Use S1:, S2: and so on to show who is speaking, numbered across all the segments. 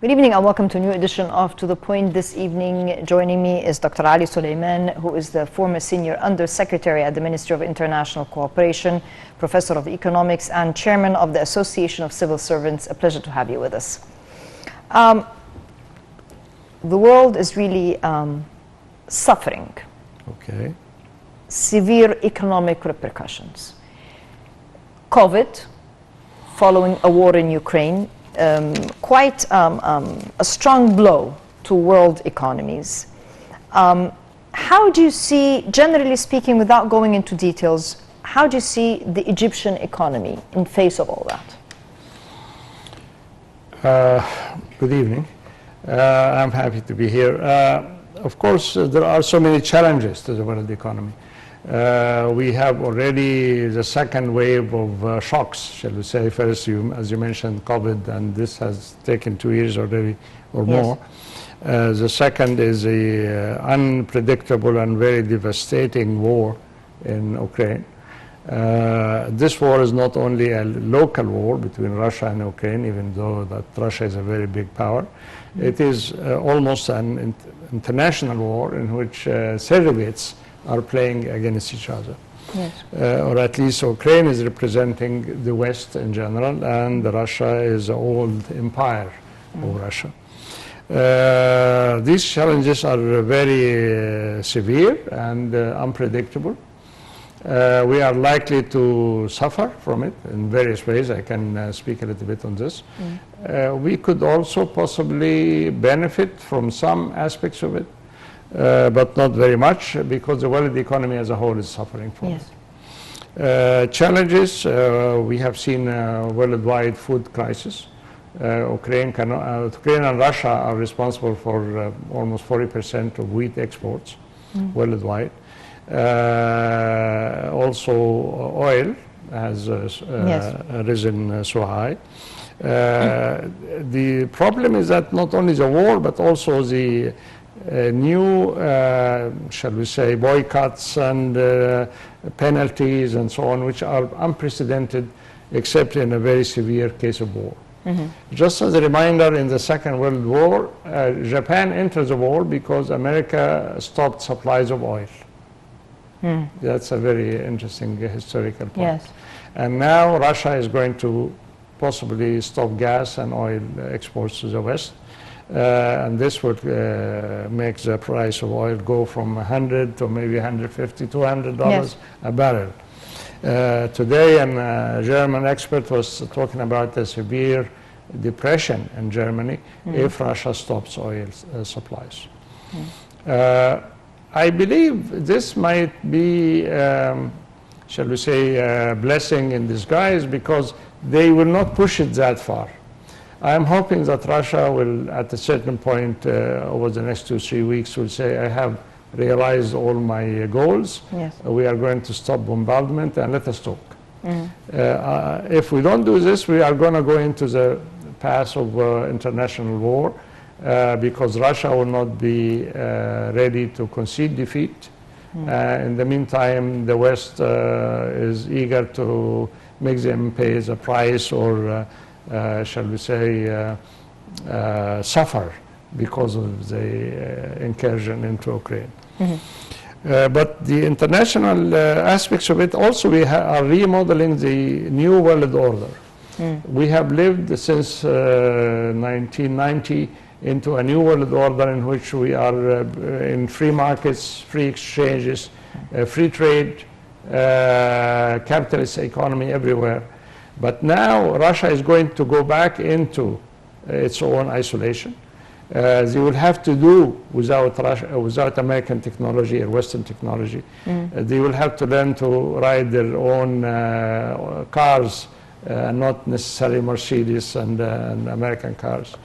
S1: Good evening and welcome to a new edition of To The Point. This evening joining me is Dr. Ali Soliman, who is the former Senior Undersecretary at the Ministry of International Cooperation, Professor of Economics and Chairman of the Association of Civil Servants. A pleasure to have you with us. The world is really suffering.
S2: Okay.
S1: Severe economic repercussions. COVID, following a war in Ukraine, quite a strong blow to world economies. How do you see, generally speaking, without going into details, how do you see the Egyptian economy in face of all
S2: that? Good evening. I'm happy to be here. Of course, there are so many challenges to the world economy. We have already the second wave of shocks, shall we say. First, as you mentioned, COVID, and this has taken 2 years already or more. The second is the unpredictable and very devastating war in Ukraine. This war is not only a local war between Russia and Ukraine, even though that Russia is a very big power. It is almost an international war in which surrogates are playing against each other. Yes. Or at least Ukraine is representing the West in general, and Russia is an old empire of Russia. These challenges are very severe and unpredictable. We are likely to suffer from it in various ways. I can speak a little bit on this. We could also possibly benefit from some aspects of it, but not very much, because the world economy as a whole is suffering from it. Challenges, we have seen a worldwide food crisis. Ukraine and Russia are responsible for almost 40% of wheat exports worldwide. Also oil has risen so high. The problem is that not only the war, but also the new, shall we say, boycotts and penalties and so on, which are unprecedented except in a very severe case of war. Just as a reminder, in the Second World War, Japan entered the war because America stopped supplies of oil. That's a very interesting historical point. And now Russia is going to possibly stop gas and oil exports to the West. And this would make the price of oil go from 100 to maybe 150, $200 a barrel. Today, a German expert was talking about a severe depression in Germany if Russia stops oil supplies. I believe this might be, shall we say, a blessing in disguise, because they will not push it that far. I am hoping that Russia will, at a certain point over the next 2-3 weeks, will say, I have realized all my goals. We are going to stop bombardment and let us talk. If we don't do this, we are going to go into the path of international war, because Russia will not be ready to concede defeat. In the meantime, the West is eager to make them pay the price, or shall we say, suffer because of the incursion into Ukraine. But the international aspects of it also, we are remodeling the new world order. We have lived since 1990 into a new world order in which we are in free markets, free exchanges, free trade, capitalist economy everywhere. But now Russia is going to go back into its own isolation. They will have to do without American technology or Western technology. They will have to learn to ride their own cars, not necessarily Mercedes and American cars.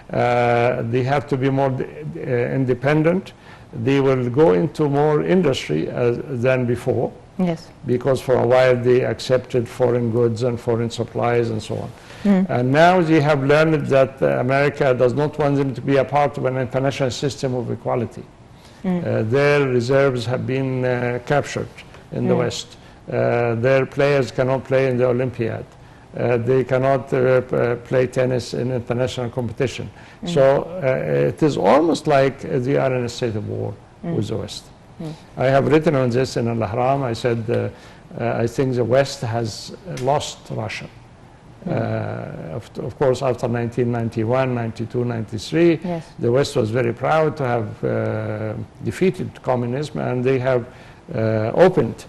S2: They have to be more independent. They will go into more industry than before. Because for a while they accepted foreign goods and foreign supplies and so on. And now they have learned that America does not want them to be a part of an international system of equality. Their reserves have been captured in the West. Their players cannot play in the Olympiad. They cannot play tennis in international competition. So it is almost like they are in a state of war with the West. I have written on this in Al-Ahram. I said, I think the West has lost Russia. Of course, after 1991, 92, 93,
S1: yes.
S2: the West was very proud to have defeated communism, and they have opened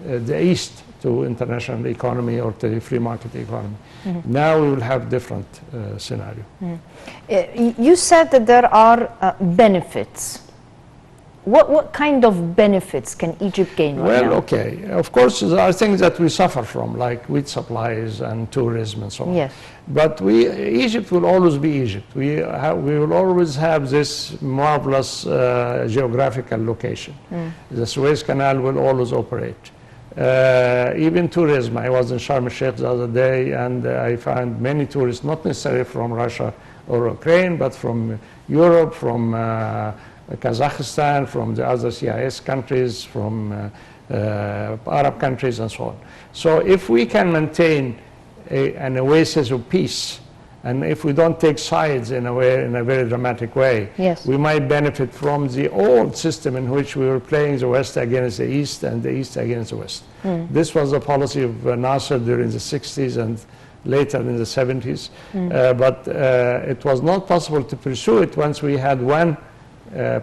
S2: the East to international economy or to the free market economy. Now we will have different scenario.
S1: You said that there are benefits. What kind of benefits can Egypt gain right now?
S2: Well, okay. Of course, there are things that we suffer from, like wheat supplies and tourism and so on.
S1: Yes.
S2: But Egypt will always be Egypt. We will always have this marvelous geographical location. The Suez Canal will always operate. Even tourism. I was in Sharm el-Sheikh the other day, and I found many tourists, not necessarily from Russia or Ukraine, but from Europe, from Kazakhstan, from the other CIS countries, from Arab countries, and so on. So if we can maintain an oasis of peace, and if we don't take sides in a very dramatic way,
S1: yes.
S2: we might benefit from the old system in which we were playing the West against the East and the East against the West. This was the policy of Nasser during the 60s and later in the 70s, but it was not possible to pursue it once we had one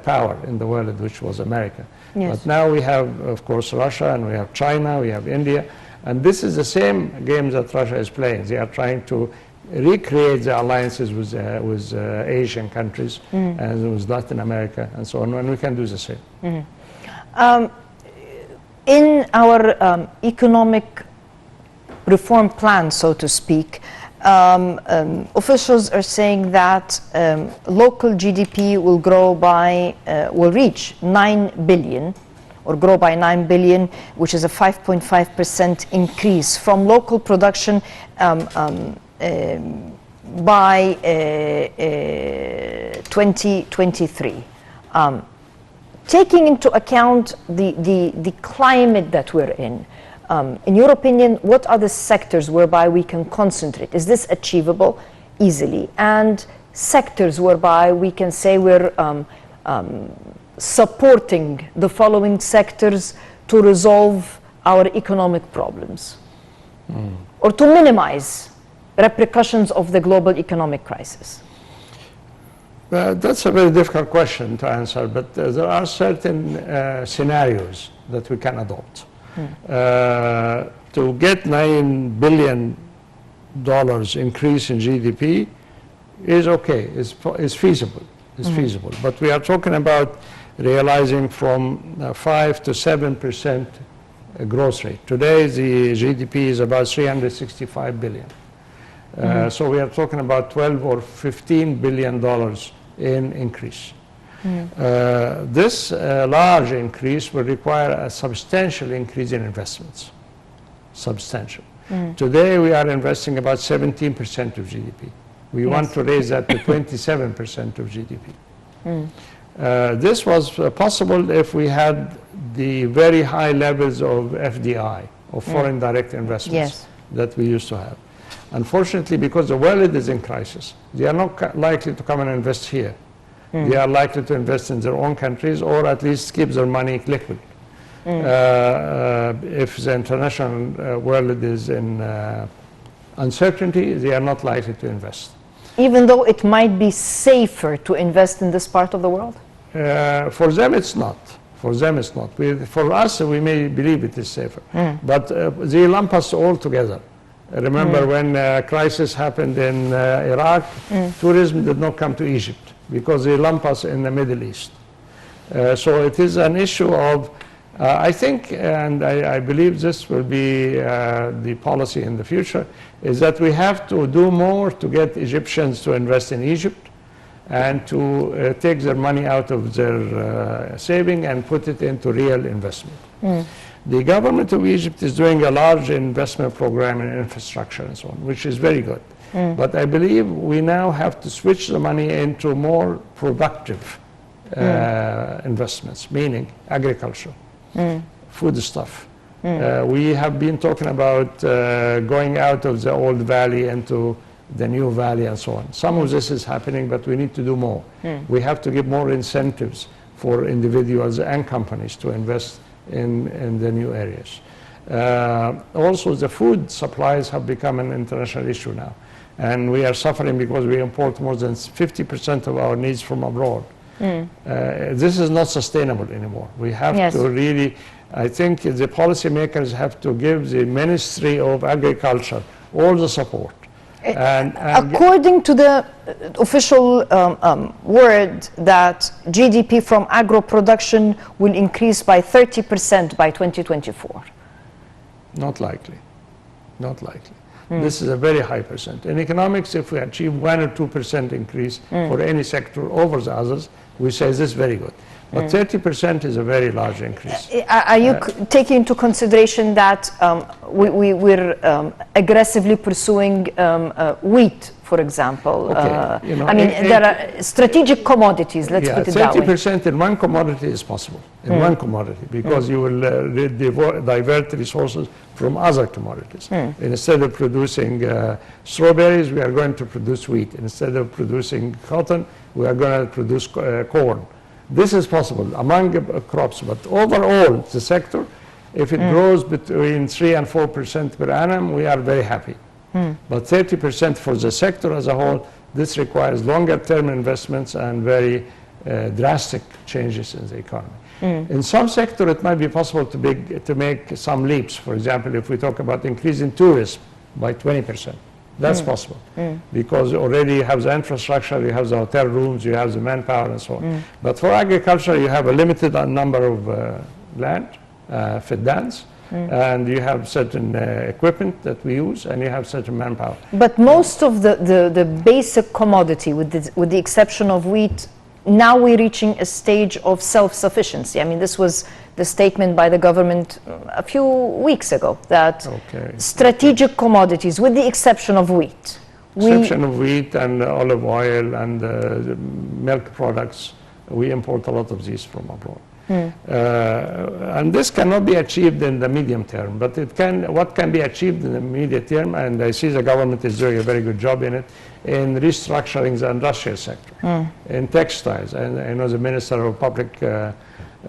S2: power in the world, which was America.
S1: Yes.
S2: But now we have, of course, Russia, and we have China, we have India, and this is the same game that Russia is playing. They are trying to recreate the alliances with Asian countries and with Latin America and so on, and we can do the same.
S1: In our economic reform plan, so to speak, officials are saying that local GDP will grow by, will reach 9 billion, or grow by 9 billion, which is a 5.5% increase from local production by 2023. Taking into account the climate that we're in your opinion, what are the sectors whereby we can concentrate? Is this achievable easily? And sectors whereby we can say we're supporting the following sectors to resolve our economic problems or to minimize repercussions of the global economic crisis?
S2: That's a very difficult question to answer, but there are certain scenarios that we can adopt. To get $9 billion increase in GDP is okay, is feasible, feasible. But we are talking about realizing from 5 to 7% growth rate. Today the GDP is about $365 billion. So we are talking about 12 or $15 billion in increase. This large increase will require a substantial increase in investments. Substantial. Today we are investing about 17% of GDP. We want to raise that to 27% of GDP. This was possible if we had the very high levels of FDI, of foreign direct investments, that we used to have. Unfortunately, because the world is in crisis, they are not likely to come and invest here. They are likely to invest in their own countries, or at least keep their money liquid. If the international world is in uncertainty, they are not likely to invest.
S1: Even though it might be safer to invest in this part of the world?
S2: For them it's not. For them it's not. For us, we may believe it is safer. But they lump us all together. Remember when crisis happened in Iraq, tourism did not come to Egypt because they lump us in the Middle East. So it is an issue of, I think, and I believe this will be the policy in the future, is that we have to do more to get Egyptians to invest in Egypt and to take their money out of their saving and put it into real investment. The government of Egypt is doing a large investment program in infrastructure and so on, which is very good. But I believe we now have to switch the money into more productive investments, meaning agriculture, foodstuff, We have been talking about going out of the old valley into the new valley and so on. Some of this is happening, but we need to do more. We have to give more incentives for individuals and companies to invest in the new areas. Also, the food supplies have become an international issue now. And we are suffering because we import more than 50% of our needs from abroad. This is not sustainable anymore. We have to really, I think the policymakers have to give the Ministry of Agriculture all the support. And
S1: according to the official word that GDP from agro production will increase by 30% by 2024.
S2: Not likely. Not likely. This is a very high percent. In economics, if we achieve 1 or 2% increase for any sector over the others, we say this is very good. But 30% is a very large increase.
S1: Are you taking into consideration that we're aggressively pursuing wheat, for example?
S2: Okay. You know,
S1: I mean, there are strategic commodities, let's put it that way.
S2: 30% in one commodity is possible, in one commodity, because you will divert resources from other commodities. Instead of producing strawberries, we are going to produce wheat. Instead of producing cotton, we are going to produce corn. This is possible among crops, but overall, the sector, if it grows between 3 and 4% per annum, we are very happy. But 30% for the sector as a whole, this requires longer-term investments and very drastic changes in the economy. In some sector, it might be possible to make some leaps. For example, if we talk about increasing tourism by 20%. That's possible, because already you have the infrastructure, you have the hotel rooms, you have the manpower and so on. But for agriculture, you have a limited number of land, fiddans, and you have certain equipment that we use, and you have certain manpower.
S1: But most of the basic commodity, with the exception of wheat, now we're reaching a stage of self-sufficiency. I mean, this was the statement by the government a few weeks ago, that strategic commodities, with the exception of wheat.
S2: Exception of wheat and olive oil and milk products, we import a lot of these from abroad. And this cannot be achieved in the medium term, but what can be achieved in the medium term, and I see the government is doing a very good job in it, in restructuring the industrial sector, in textiles. And I know the Minister of Public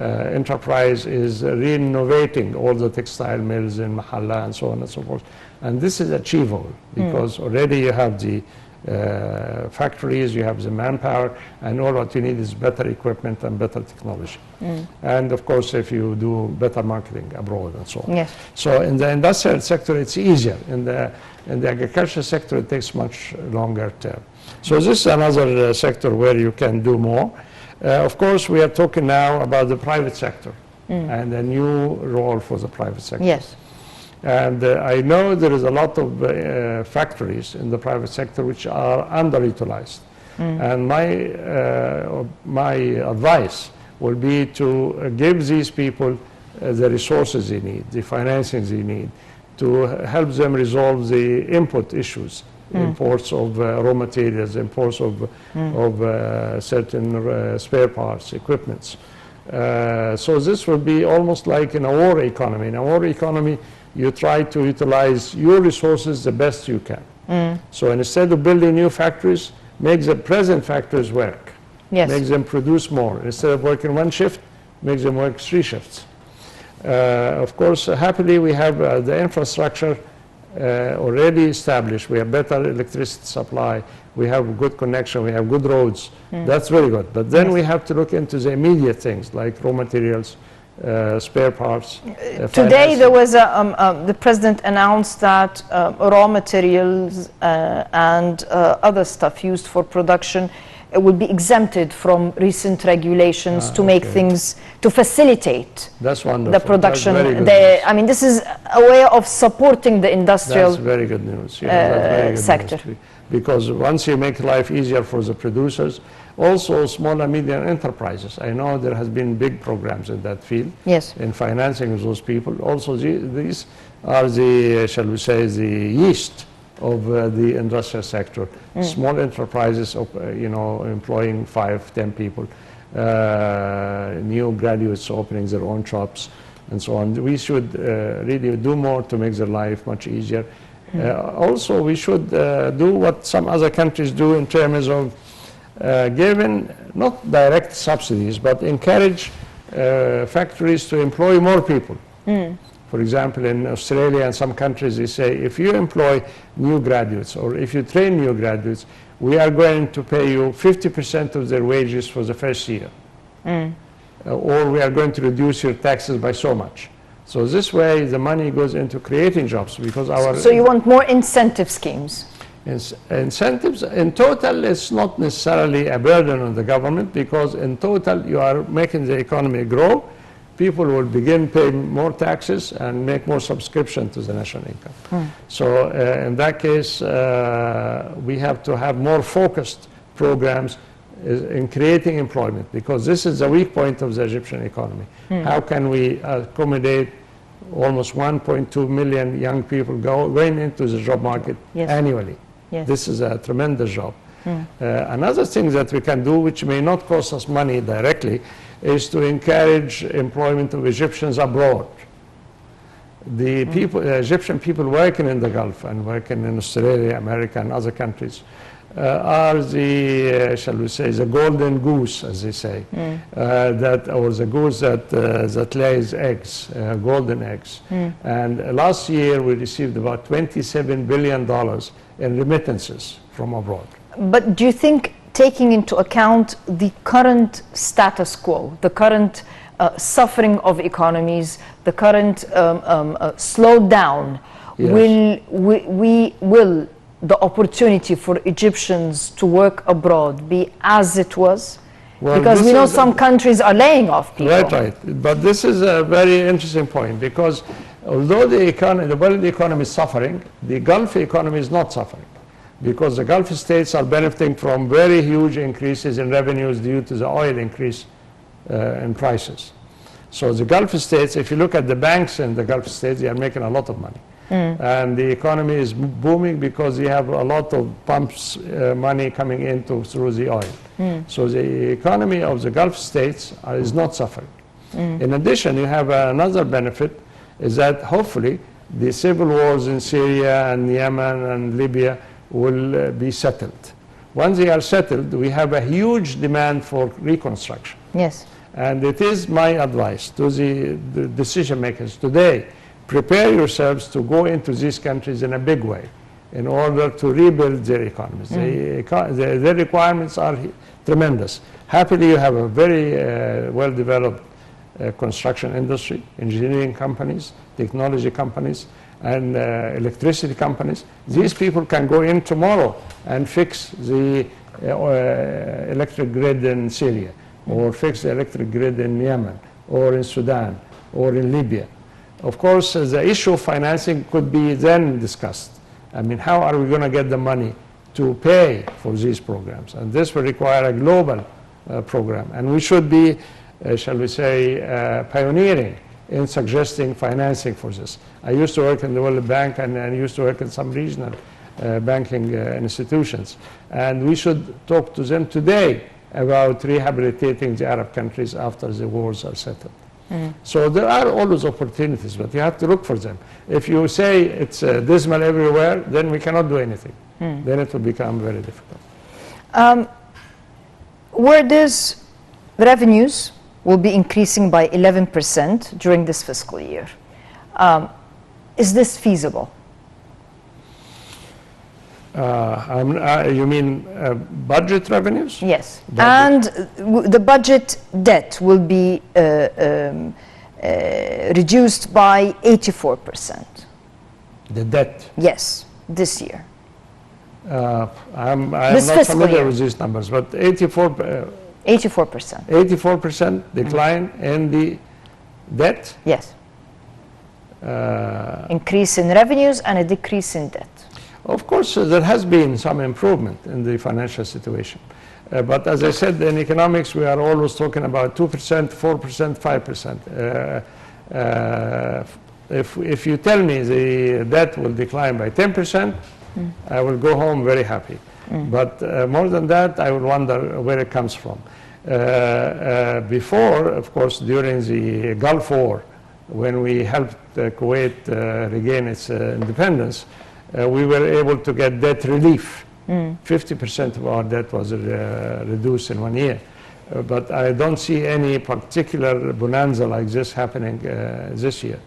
S2: Enterprise is renovating all the textile mills in Mahalla and so on and so forth. And this is achievable, because already you have the factories, you have the manpower, and all what you need is better equipment and better technology. And of course, if you do better marketing abroad and so on.
S1: Yes.
S2: So in the industrial sector, it's easier. In the agricultural sector, it takes much longer term. So this is another sector where you can do more. Of course, we are talking now about the private sector and a new role for the private sector.
S1: Yes.
S2: And I know there is a lot of factories in the private sector which are underutilized. And my advice will be to give these people the resources they need, the financing they need, to help them resolve the input issues, imports of raw materials, imports of certain spare parts, equipments. So this will be almost like in a war economy. In a war economy, you try to utilize your resources the best you can. So instead of building new factories, make the present factories work.
S1: Yes.
S2: Make them produce more. Instead of working one shift, make them work 3 shifts. Of course, happily, we have the infrastructure already established. We have better electricity supply. We have good connection. We have good roads. That's very good. But then we have to look into the immediate things like raw materials, spare parts.
S1: Today there was the president announced that raw materials and other stuff used for production will be exempted from recent regulations to make things, to facilitate
S2: the
S1: production. I mean, this is a way of supporting the industrial
S2: That's very good news. Yeah, that's very good
S1: sector.
S2: News. Because once you make life easier for the producers, also small and medium enterprises. I know there has been big programs in that field.
S1: Yes.
S2: In financing those people. Also, these are the, shall we say, the yeast of the industrial sector. Small enterprises, employing 5, 10 people. New graduates opening their own shops. and so on. We should really do more to make their life much easier. Also, we should do what some other countries do in terms of giving not direct subsidies, but encourage factories to employ more people. For example, in Australia and some countries, they say, if you employ new graduates or if you train new graduates, we are going to pay you 50% of their wages for the first year. Or we are going to reduce your taxes by so much. So this way, the money goes into creating jobs because our...
S1: So you want more incentive schemes?
S2: Incentives, in total, it's not necessarily a burden on the government because in total, you are making the economy grow. People will begin paying more taxes and make more subscription to the national income. So in that case, we have to have more focused programs in creating employment because this is the weak point of the Egyptian economy. How can we accommodate almost 1.2 million young people going into the job market annually? This is a tremendous job. Another thing that we can do, which may not cost us money directly, is to encourage employment of Egyptians abroad. The people, Egyptian people working in the Gulf and working in Australia, America, and other countries are the, shall we say, the golden goose, as they say, or the goose that lays eggs, golden eggs. And last year we received about $27 billion in remittances from abroad.
S1: But do you think, taking into account the current status quo, the current suffering of economies, the current slowdown, will the opportunity for Egyptians to work abroad be as it was? Well, because we know some countries are laying off people.
S2: Right. But this is a very interesting point because although the world economy is suffering, the Gulf economy is not suffering, because the Gulf states are benefiting from very huge increases in revenues due to the oil increase in prices. So the Gulf states, if you look at the banks in the Gulf states, they are making a lot of money. And the economy is booming because you have a lot of pumps money coming in through the oil. So the economy of the Gulf states is not suffering. In addition, you have another benefit, is that hopefully the civil wars in Syria and Yemen and Libya will be settled. Once they are settled, we have a huge demand for reconstruction.
S1: Yes.
S2: And it is my advice to the decision makers today, prepare yourselves to go into these countries in a big way in order to rebuild their economies. Their requirements are tremendous. Happily, you have a very well-developed construction industry, engineering companies, technology companies, and electricity companies. These people can go in tomorrow and fix the electric grid in Syria, or fix the electric grid in Yemen, or in Sudan, or in Libya. Of course, the issue of financing could be then discussed. I mean, how are we going to get the money to pay for these programs? And this will require a global program. And we should be, shall we say, pioneering in suggesting financing for this. I used to work in the World Bank and I used to work in some regional banking institutions. And we should talk to them today about rehabilitating the Arab countries after the wars are settled. So there are always opportunities, but you have to look for them. If you say it's dismal everywhere, then we cannot do anything. Then it will become very difficult.
S1: Where does revenues will be increasing by 11% during this fiscal year. Is this feasible?
S2: You mean budget revenues?
S1: Yes. And the budget debt will be reduced by 84%.
S2: The debt?
S1: Yes, this year.
S2: I'm not familiar with these numbers, but 84%. 84% decline in the debt?
S1: Yes. Increase in revenues and a decrease in debt.
S2: Of course, there has been some improvement in the financial situation. But as I said, in economics, we are always talking about 2%, 4%, 5%. If you tell me the debt will decline by 10%, I will go home very happy. But more than that, I will wonder where it comes from. Before, of course, during the Gulf War, when we helped Kuwait regain its independence, we were able to get debt relief. 50% of our debt was reduced in 1 year. But I don't see any particular bonanza like this happening this year.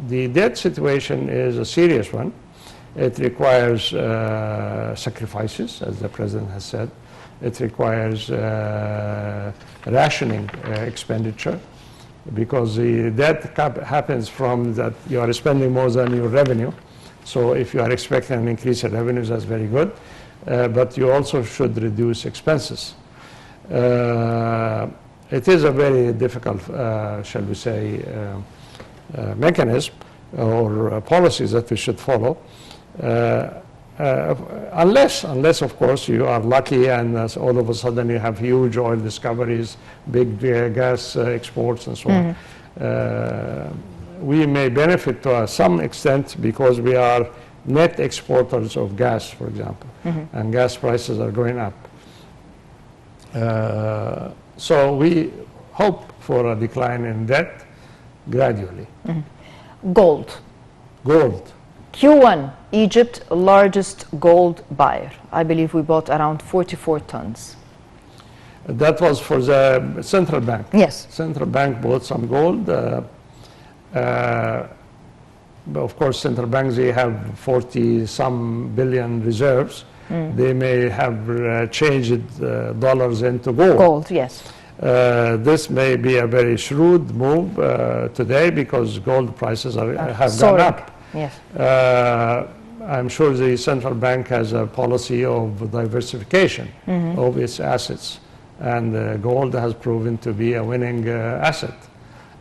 S2: The debt situation is a serious one. It requires sacrifices, as the president has said. It requires rationing expenditure, because the debt cap happens from that you are spending more than your revenue. So if you are expecting an increase in revenues, that's very good. But you also should reduce expenses. It is a very difficult, shall we say, mechanism or policies that we should follow. Unless, of course, you are lucky and all of a sudden you have huge oil discoveries, big gas exports and so on. We may benefit to some extent because we are net exporters of gas, for example, and gas prices are going up. So we hope for a decline in debt gradually.
S1: Gold.
S2: Gold.
S1: Q1, Egypt, largest gold buyer. I believe we bought around 44 tons.
S2: That was for the central bank.
S1: Yes.
S2: Central bank bought some gold. Of course, central banks, they have 40-some billion reserves. They may have changed dollars into gold.
S1: Gold, yes.
S2: This may be a very shrewd move today because gold prices have gone up.
S1: Yes.
S2: I'm sure the central bank has a policy of diversification of its assets, and gold has proven to be a winning asset.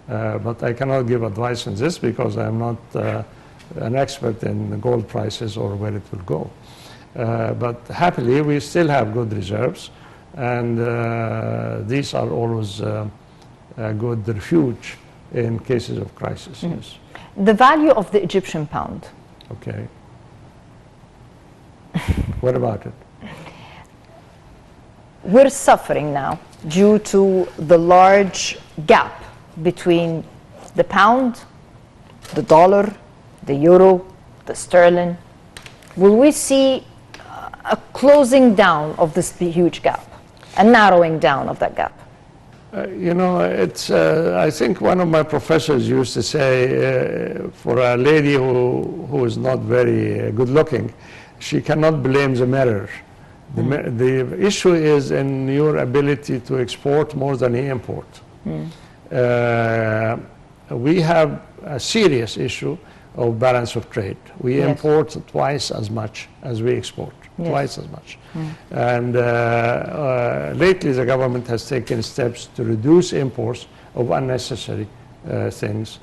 S2: But I cannot give advice on this because I'm not an expert in gold prices or where it will go. But happily, we still have good reserves, and these are always a good refuge in cases of crisis. Yes.
S1: The value of the Egyptian pound.
S2: Okay. What about it?
S1: We're suffering now due to the large gap between the pound, the dollar, the euro, the sterling. Will we see a closing down of this huge gap, a narrowing down of that gap?
S2: You know, it's, I think one of my professors used to say, for a lady who is not very good looking, she cannot blame the mirror. The issue is in your ability to export more than you import. We have a serious issue of balance of trade. We import twice as much as we export. Twice as much. And lately the government has taken steps to reduce imports of unnecessary things.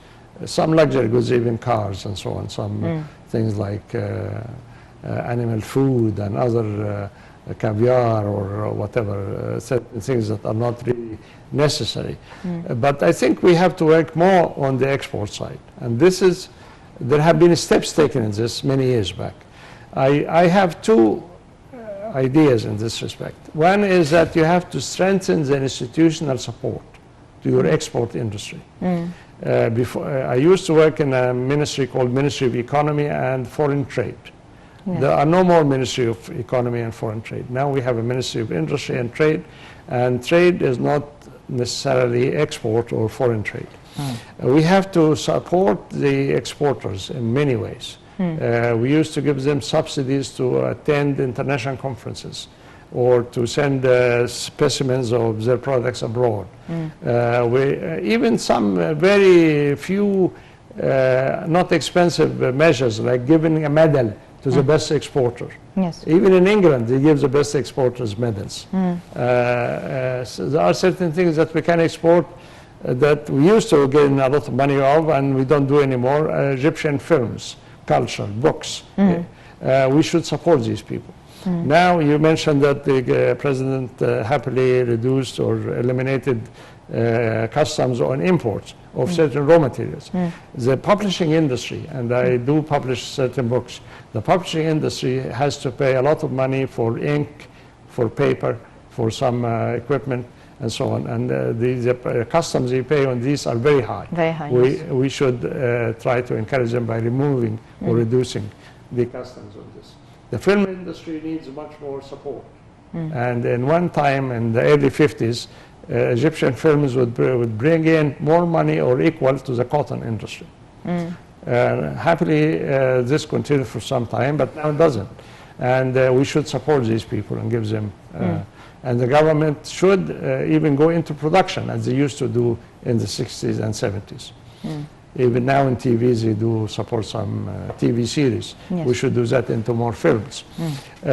S2: Some luxury goods, even cars and so on, some things like animal food and other caviar or whatever, certain things that are not really necessary. But I think we have to work more on the export side. And this is, there have been steps taken in this many years back. I have two ideas in this respect. One is that you have to strengthen the institutional support to your export industry. I used to work in a ministry called Ministry of Economy and Foreign Trade. There are no more Ministry of Economy and Foreign Trade. Now we have a Ministry of Industry and Trade is not necessarily export or foreign trade. We have to support the exporters in many ways. We used to give them subsidies to attend international conferences or to send specimens of their products abroad. Even some very few not expensive measures, like giving a medal to the best exporter.
S1: Yes.
S2: Even in England, they give the best exporters medals. So there are certain things that we can export that we used to get a lot of money of and we don't do anymore. Egyptian films, culture, books. We should support these people. Now you mentioned that the president happily reduced or eliminated customs on imports of certain raw materials. The publishing industry, and I do publish certain books, the publishing industry has to pay a lot of money for ink, for paper, for some equipment, and so on. And the customs you pay on these are very high.
S1: Very high, yes.
S2: We should try to encourage them by removing or reducing the customs on this. The film industry needs much more support. And in one time in the early 50s, Egyptian films would bring in more money or equal to the cotton industry. Happily, this continued for some time, but now it doesn't. And we should support these people and give them, and the government should even go into production as they used to do in the 60s and 70s. Even now in TVs, they do support some TV series.
S1: Yes.
S2: We should do that into more films.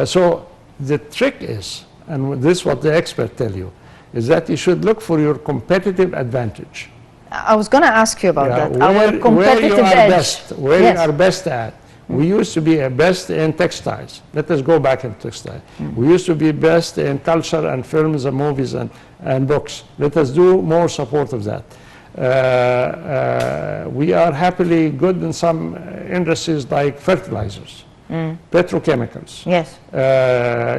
S2: So the trick is, and this is what the experts tell you, is that you should look for your competitive advantage.
S1: I was going to ask you about that.
S2: Where,
S1: Our competitive
S2: where you are
S1: edge.
S2: best, where
S1: Yes.
S2: you are best at. We used to be best in textiles. Let us go back in textile. We used to be best in culture and films and movies and books. Let us do more support of that. We are happily good in some industries like fertilizers, petrochemicals,
S1: Yes.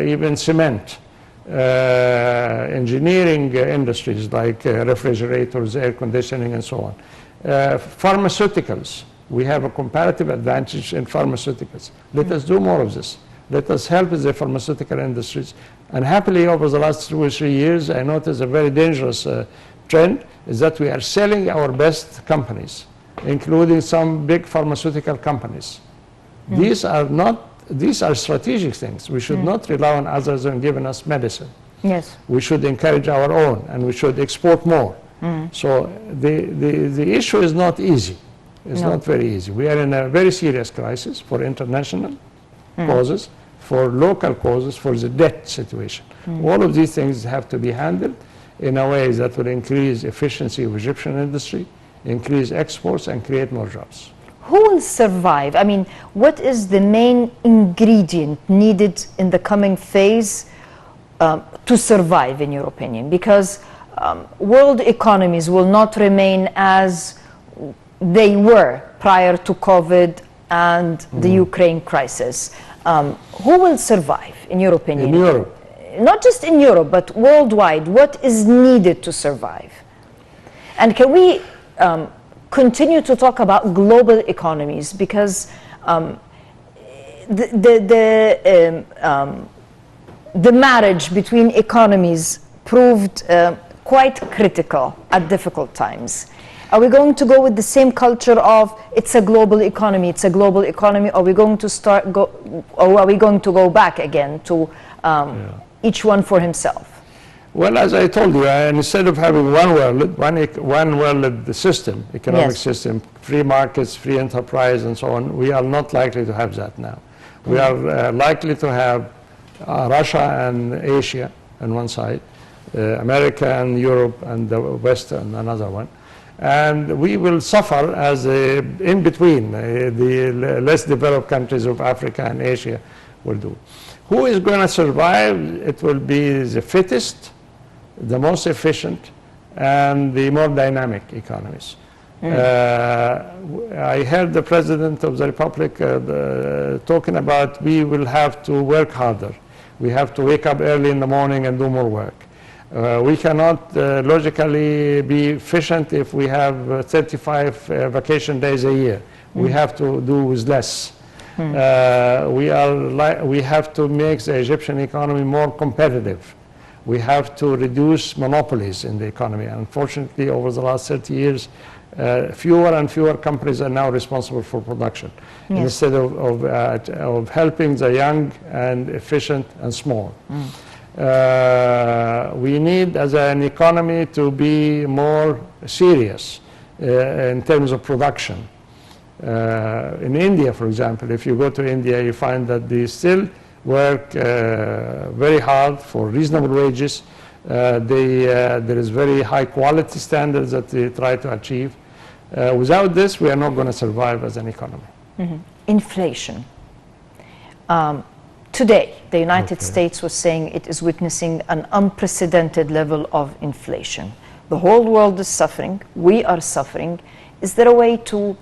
S2: even cement, engineering industries like refrigerators, air conditioning, and so on. Pharmaceuticals. We have a comparative advantage in pharmaceuticals. Let us do more of this. Let us help the pharmaceutical industries. And happily, over the last 2 or 3 years, I noticed a very dangerous trend, is that we are selling our best companies, including some big pharmaceutical companies. These are strategic things. We should not rely on others in giving us medicine.
S1: Yes.
S2: We should encourage our own, and we should export more. So the issue is not easy. It's not very easy. We are in a very serious crisis for international causes, for local causes, for the debt situation. All of these things have to be handled in a way that will increase efficiency of Egyptian industry, increase exports, and create more jobs.
S1: Who will survive? I mean, what is the main ingredient needed in the coming phase to survive, in your opinion? Because world economies will not remain as they were prior to COVID and the Ukraine crisis. Who will survive, in your opinion?
S2: In Europe.
S1: Not just in Europe, but worldwide. What is needed to survive? And can we continue to talk about global economies? Because the marriage between economies proved quite critical at difficult times. Are we going to go with the same culture of it's a global economy, it's a global economy, or are we going to or are we going to go back again to each one for himself?
S2: Well, as I told you, instead of having one world system, economic system, free markets, free enterprise, and so on, we are not likely to have that now. We are likely to have Russia and Asia on one side, America and Europe and the West on another one. And we will suffer as in between the less developed countries of Africa and Asia will do. Who is going to survive? It will be the fittest, the most efficient, and the more dynamic economies. I heard the President of the Republic talking about we will have to work harder. We have to wake up early in the morning and do more work. We cannot logically be efficient if we have 35 vacation days a year. We have to do with less. We have to make the Egyptian economy more competitive. We have to reduce monopolies in the economy. Unfortunately, over the last 30 years, fewer and fewer companies are now responsible for production, instead of helping the young and efficient and small. We need, as an economy, to be more serious in terms of production. In India, for example, if you go to India, you find that they still work very hard for reasonable wages. There is very high quality standards that they try to achieve. Without this, we are not going to survive as an economy.
S1: Inflation. Today, the United States was saying it is witnessing an unprecedented level of inflation. The whole world is suffering. We are suffering. Is there a way to,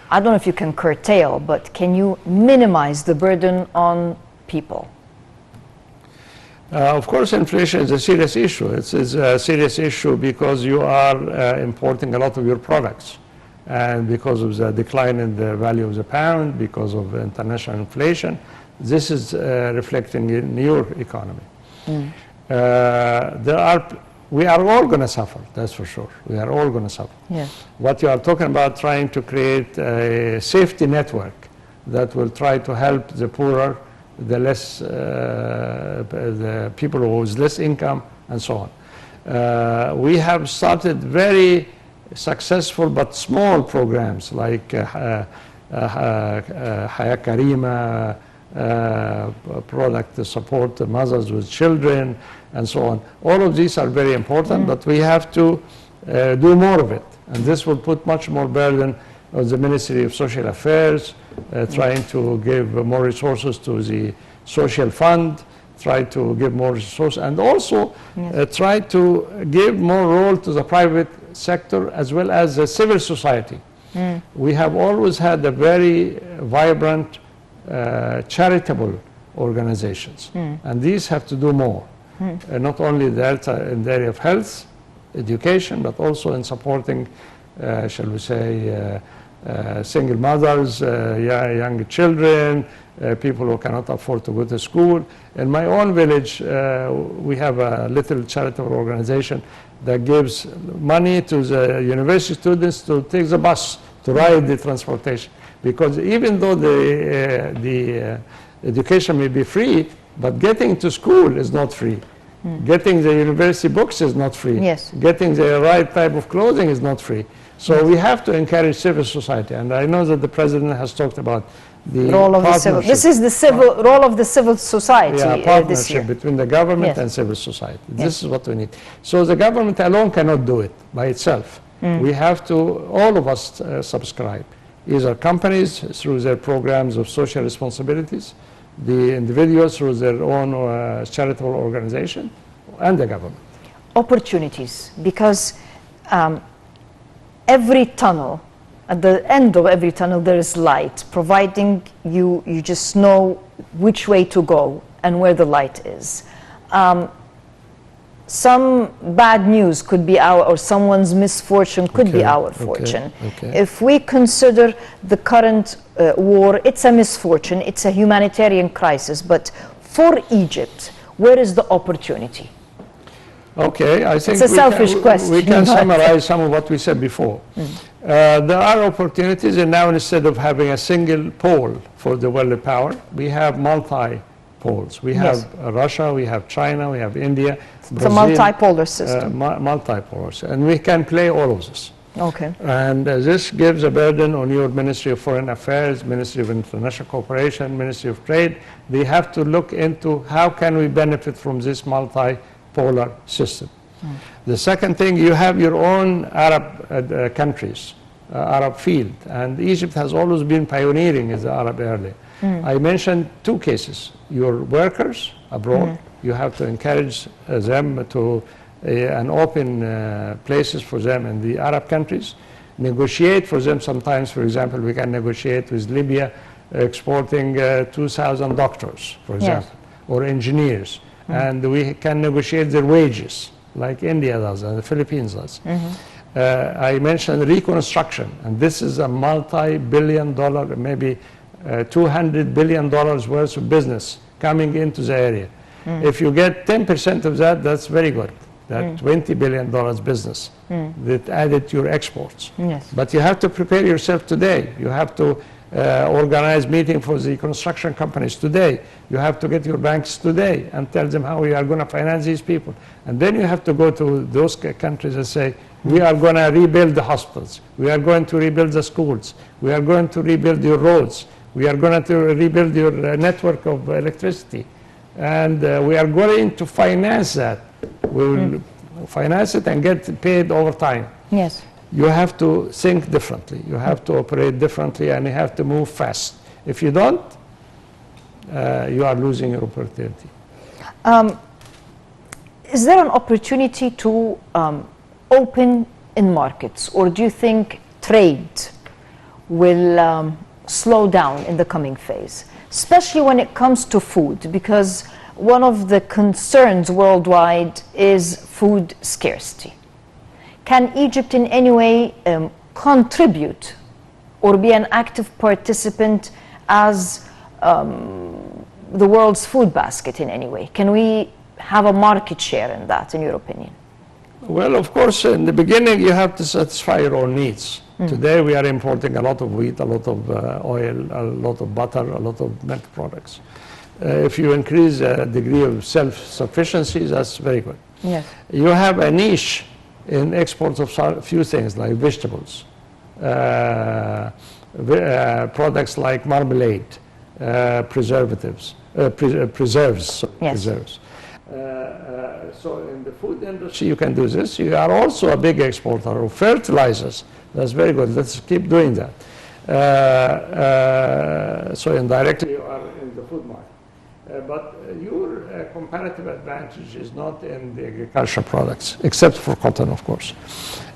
S1: I don't know if you can curtail, but can you minimize the burden on people?
S2: Of course, inflation is a serious issue. It's a serious issue because you are importing a lot of your products. And because of the decline in the value of the pound, because of international inflation, this is reflecting in your economy. We are all going to suffer, that's for sure. We are all going to suffer.
S1: Yes.
S2: What you are talking about, trying to create a safety network that will try to help the poorer, the less, the people who has less income, and so on. We have started very successful but small programs like Haya Karima, product to support the mothers with children, and so on. All of these are very important, but we have to do more of it. And this will put much more burden on the Ministry of Social Affairs, trying to give more resources to the social fund, try to give more resources, and also try to give more role to the private sector as well as the civil society. We have always had a very vibrant charitable organizations, and these have to do more. Not only in the area of health, education, but also in supporting, shall we say, single mothers, young children, people who cannot afford to go to school. In my own village, we have a little charitable organization that gives money to the university students to take the bus, to ride the transportation. Because even though the education may be free, but getting to school is not free. Getting the university books is not free.
S1: Yes.
S2: Getting the right type of clothing is not free. So we have to encourage civil society. And I know that the president has talked about the
S1: role of the civil. This is the civil role of the civil society
S2: partnership
S1: this year.
S2: between the government and civil society. This is what we need. So the government alone cannot do it by itself. We have to, all of us, subscribe. Either companies through their programs of social responsibilities, the individuals through their own charitable organization, and the government.
S1: Opportunities, because every tunnel, at the end of every tunnel there is light, providing you just know which way to go and where the light is. Some bad news could be or someone's misfortune could be our fortune. If we consider the current war, it's a misfortune, it's a humanitarian crisis, but for Egypt, where is the opportunity?
S2: Okay, I think
S1: it's a selfish question.
S2: We can summarize some of what we said before. There are opportunities, and now instead of having a single pole for the world power, we have multi-poles. We have Russia, we have China, we have India, Brazil,
S1: it's a multipolar system.
S2: Multipolar, and we can play all of this.
S1: Okay.
S2: And this gives a burden on your Ministry of Foreign Affairs, Ministry of International Cooperation, Ministry of Trade. They have to look into how can we benefit from this multipolar system. The second thing, you have your own Arab countries, Arab field, and Egypt has always been pioneering in the Arab area. I mentioned two cases. Your workers abroad, you have to encourage them to and open places for them in the Arab countries, negotiate for them sometimes. For example, we can negotiate with Libya exporting 2,000 doctors, for example, or engineers, and we can negotiate their wages like India does and the Philippines does. I mentioned reconstruction, and this is a multi-billion-dollar, maybe $200 billion worth of business coming into the area. If you get 10% of that, that's very good. That $20 billion business that added to your exports. But you have to prepare yourself today. You have to organize meeting for the construction companies today. You have to get your banks today and tell them how we are going to finance these people. And then you have to go to those countries and say, we are going to rebuild the hospitals. We are going to rebuild the schools. We are going to rebuild your roads. We are going to rebuild your network of electricity. And we are going to finance that. We will finance it and get paid over time.
S1: Yes.
S2: You have to think differently. You have to operate differently, and you have to move fast. If you don't, you are losing your opportunity.
S1: Is there an opportunity to open in markets, or do you think trade will slow down in the coming phase, especially when it comes to food? Because one of the concerns worldwide is food scarcity. Can Egypt in any way contribute or be an active participant as the world's food basket in any way? Can we have a market share in that, in your opinion?
S2: Well, of course, in the beginning, you have to satisfy your own needs. Today, we are importing a lot of wheat, a lot of oil, a lot of butter, a lot of milk products. If you increase the degree of self-sufficiency, that's very good.
S1: Yes.
S2: You have a niche in exports of a few things like vegetables, products like marmalade, preserves. So in the food industry, you can do this. You are also a big exporter of fertilizers. That's very good. Let's keep doing that. So indirectly, you are in the food market. But your comparative advantage is not in the agricultural products, except for cotton, of course.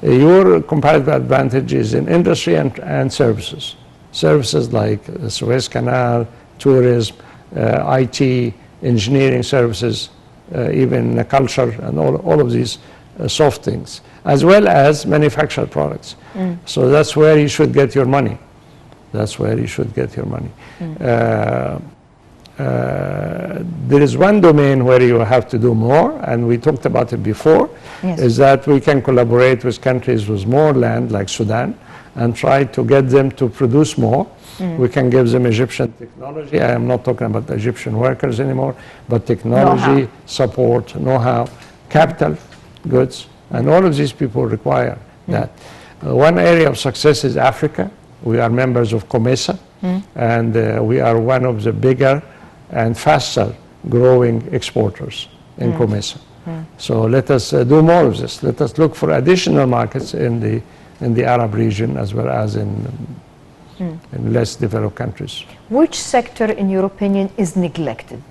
S2: Your comparative advantage is in industry and services. Services like the Suez Canal, tourism, IT, engineering services, even culture, and all of these soft things, as well as manufactured products. So that's where you should get your money. That's where you should get your money. There is one domain where you have to do more, and we talked about it before, is that we can collaborate with countries with more land, like Sudan, and try to get them to produce more. We can give them Egyptian technology. I am not talking about Egyptian workers anymore, but technology, support, know-how, capital, goods, and all of these people require that. One area of success is Africa. We are members of COMESA, and we are one of the bigger and faster growing exporters in COMESA. So let us do more of this. Let us look for additional markets in the Arab region as well as in less developed countries.
S1: Which sector, in your opinion, is neglected?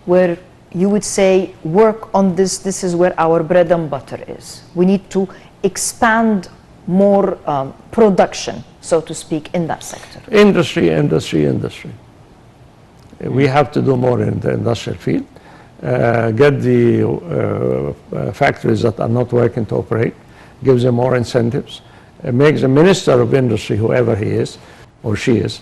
S1: Where you would say, work on this, this is where our bread and butter is. We need to expand more production, so to speak, in that sector.
S2: Industry. We have to do more in the industrial field. Get the factories that are not working to operate, give them more incentives, make the Minister of Industry, whoever he is or she is,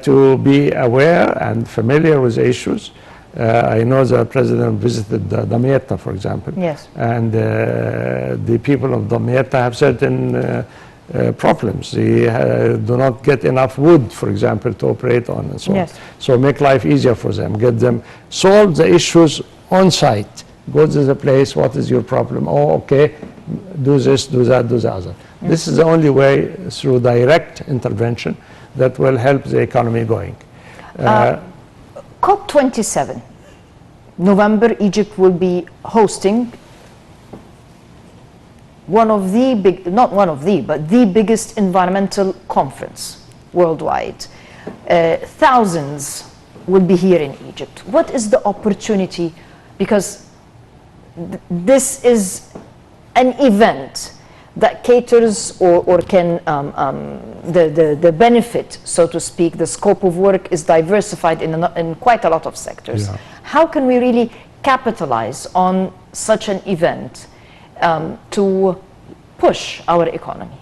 S2: to be aware and familiar with issues. I know the President visited Damietta, for example.
S1: Yes.
S2: And the people of Damietta have certain problems. They do not get enough wood, for example, to operate on and so on. So make life easier for them. Get them, solve the issues on site. Go to the place, what is your problem? Oh, okay, do this, do that, do the other. This is the only way, through direct intervention, that will help the economy going.
S1: COP27, November, Egypt will be hosting one of the big, not one of the, but the biggest environmental conference worldwide. Thousands will be here in Egypt. What is the opportunity? Because this is an event that caters or can, the benefit, so to speak, the scope of work is diversified in quite a lot of sectors. How can we really capitalize on such an event to push our economy?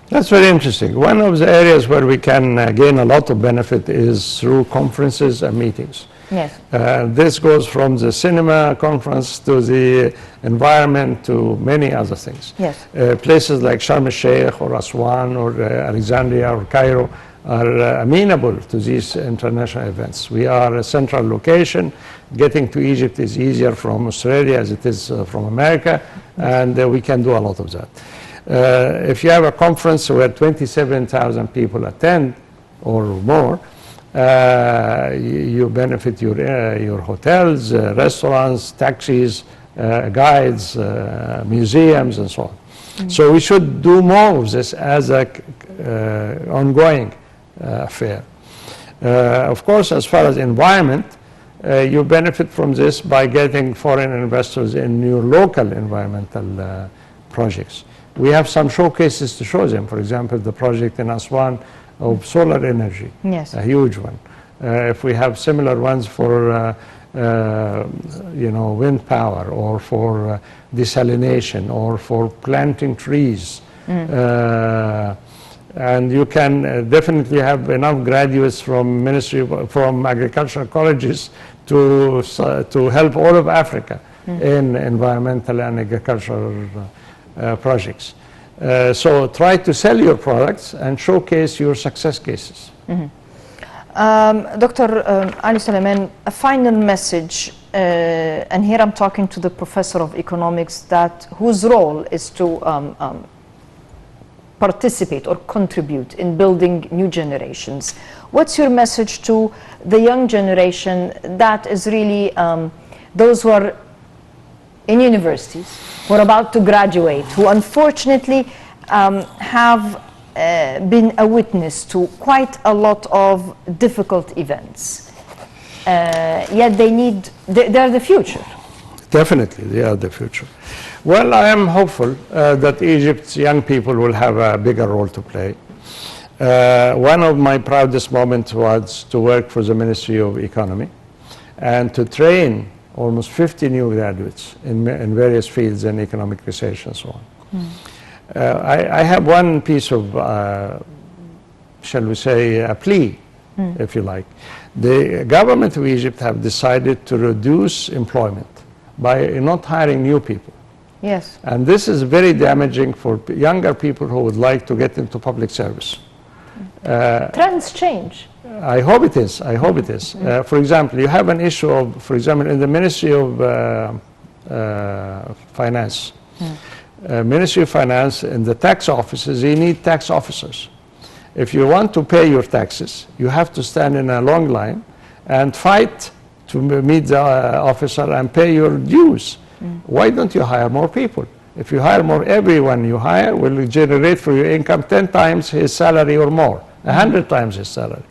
S2: That's very interesting. One of the areas where we can gain a lot of benefit is through conferences and meetings.
S1: Yes.
S2: This goes from the cinema conference to the environment to many other things.
S1: Yes.
S2: Places like Sharm el-Sheikh or Aswan or Alexandria or Cairo are amenable to these international events. We are a central location. Getting to Egypt is easier from Australia as it is from America, and we can do a lot of that. If you have a conference where 27,000 people attend or more, you benefit your hotels, restaurants, taxis, guides, museums, and so on. So we should do more of this as an ongoing affair. Of course, as far as environment, you benefit from this by getting foreign investors in your local environmental projects. We have some showcases to show them. For example, the project in Aswan of solar energy, a huge one. If we have similar ones for wind power, or for desalination, or for planting trees. And you can definitely have enough graduates from agricultural colleges to help all of Africa in environmental and agricultural projects. So try to sell your products and showcase your success cases.
S1: Dr. Ali Soliman, a final message, and here I'm talking to the professor of economics whose role is to participate or contribute in building new generations. What's your message to the young generation that is really those who are in universities, who are about to graduate, who unfortunately have been a witness to quite a lot of difficult events, yet they're the future?
S2: Definitely, they are the future. Well, I am hopeful that Egypt's young people will have a bigger role to play. One of my proudest moments was to work for the Ministry of Economy and to train almost 50 new graduates in various fields in economic research and so on. I have one piece of, shall we say, a plea, if you like. The government of Egypt have decided to reduce employment by not hiring new people.
S1: Yes.
S2: And this is very damaging for younger people who would like to get into public service.
S1: Trends change.
S2: I hope it is. I hope it is. For example, you have an issue of, for example, in the Ministry of Finance. Ministry of Finance, in the tax offices, you need tax officers. If you want to pay your taxes, you have to stand in a long line and fight to meet the officer and pay your dues. Why don't you hire more people? If you hire more, everyone you hire will generate for your income 10 times his salary or more, 100 times his salary.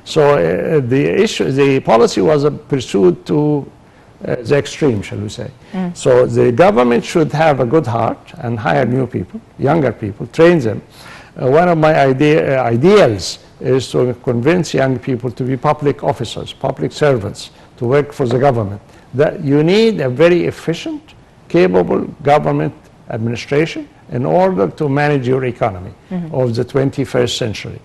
S2: So the policy was pursued to the extreme, shall we say. So the government should have a good heart and hire new people, younger people, train them. One of my ideals is to convince young people to be public officers, public servants, to work for the government. That you need a very efficient, capable government administration in order to manage your economy of the 21st century.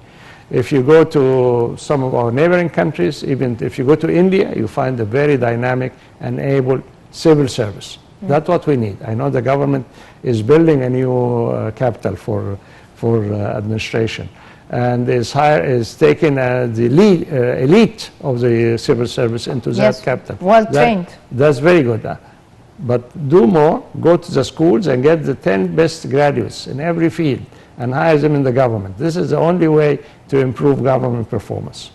S2: If you go to some of our neighboring countries, even if you go to India, you find a very dynamic and able civil service. That's what we need. I know the government is building a new capital for administration, and is taking the elite of the civil service into that capital.
S1: Well trained.
S2: That's very good. But do more, go to the schools and get the 10 best graduates in every field and hire them in the government. This is the only way to improve government performance.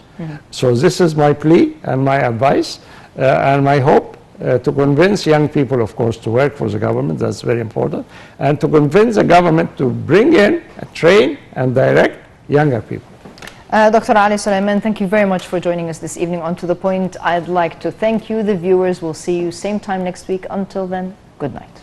S2: So this is my plea and my advice and my hope to convince young people, of course, to work for the government. That's very important. And to convince the government to bring in, train and direct younger people.
S1: Dr. Ali Soliman, thank you very much for joining us this evening on To The Point. I'd like to thank you, the viewers. We'll see you same time next week. Until then, good night.